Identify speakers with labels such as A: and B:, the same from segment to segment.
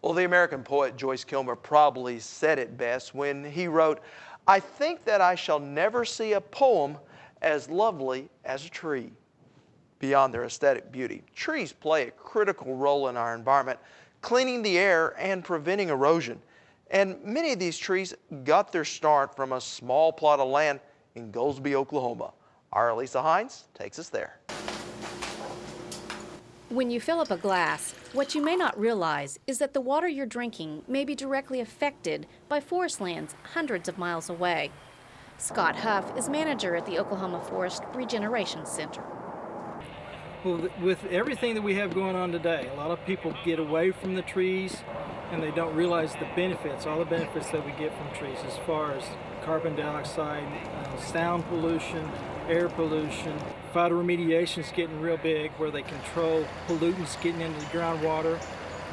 A: Well, the American poet Joyce Kilmer probably said it best when he wrote, "I think that I shall never see a poem as lovely as a tree." Beyond their aesthetic beauty, trees play a critical role in our environment, cleaning the air and preventing erosion. And many of these trees got their start from a small plot of land in Goldsby, Oklahoma. Our Lisa Hines takes us there.
B: When you fill up a glass, what you may not realize is that the water you're drinking may be directly affected by forest lands hundreds of miles away. Scott Huff is manager at the Oklahoma Forest Regeneration Center.
C: Well, with everything that we have going on today, a lot of people get away from the trees and they don't realize the benefits, all the benefits that we get from trees as far as carbon dioxide, sound pollution, air pollution. Phytoremediation is getting real big where they control pollutants getting into the groundwater.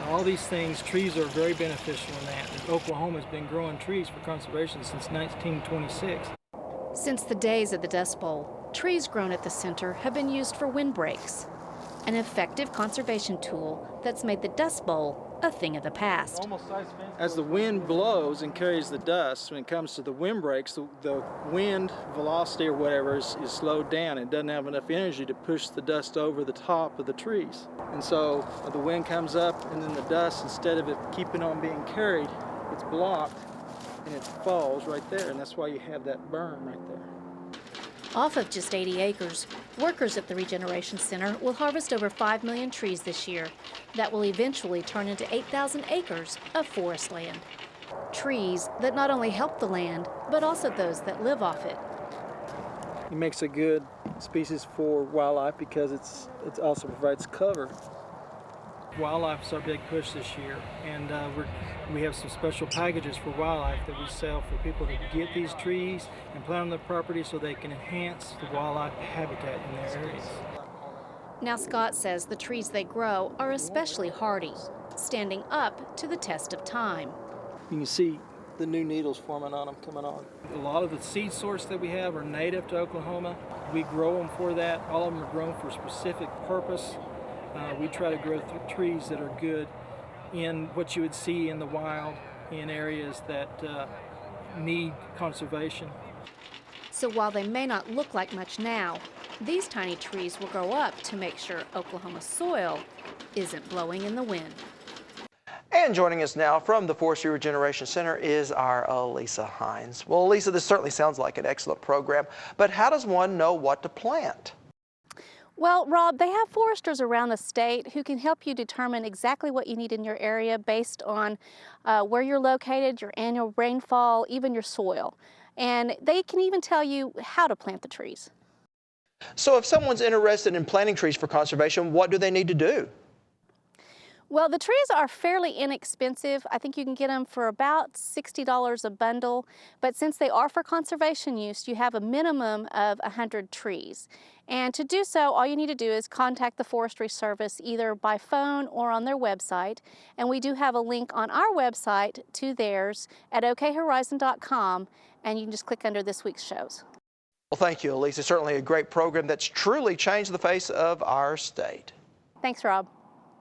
C: All these things, trees are very beneficial in that. And Oklahoma has been growing trees for conservation since 1926.
B: Since the days of the Dust Bowl, trees grown at the center have been used for windbreaks, an effective conservation tool that's made the Dust Bowl a thing of the past.
C: As the wind blows and carries the dust, when it comes to the windbreaks, the wind velocity or whatever is slowed down. It doesn't have enough energy to push the dust over the top of the trees. And so the wind comes up and then the dust, instead of it keeping on being carried, it's blocked and it falls right there. And that's why you have that burn right there.
B: Off of just 80 acres, workers at the Regeneration Center will harvest over 5 million trees this year. That will eventually turn into 8,000 acres of forest land. Trees that not only help the land, but also those that live off it.
C: It makes a good species for wildlife because it also provides cover. Wildlife is our big push this year, and we have some special packages for wildlife that we sell for people to get these trees and plant on their property so they can enhance the wildlife habitat in their areas.
B: Now Scott says the trees they grow are especially hardy, standing up to the test of time.
C: You can see the new needles forming on them coming on. A lot of the seed sorts that we have are native to Oklahoma. We grow them for that. All of them are grown for a specific purpose. We try to grow trees that are good in what you would see in the wild in areas that need conservation.
B: So while they may not look like much now, these tiny trees will grow up to make sure Oklahoma soil isn't blowing in the wind.
A: And joining us now from the Forestry Regeneration Center is our Lisa Hines. Well, Lisa, this certainly sounds like an excellent program, but how does one know what to plant?
D: Well, Rob, they have foresters around the state who can help you determine exactly what you need in your area based on where you're located, your annual rainfall, even your soil. And they can even tell you how to plant the trees.
A: So if someone's interested in planting trees for conservation, what do they need to do?
D: Well, the trees are fairly inexpensive. I think you can get them for about $60 a bundle. But since they are for conservation use, you have a minimum of 100 trees. And to do so, all you need to do is contact the Forestry Service either by phone or on their website. And we do have a link on our website to theirs at okhorizon.com, and you can just click under this week's shows.
A: Well, thank you, Lisa. Certainly a great program that's truly changed the face of our state.
D: Thanks, Rob.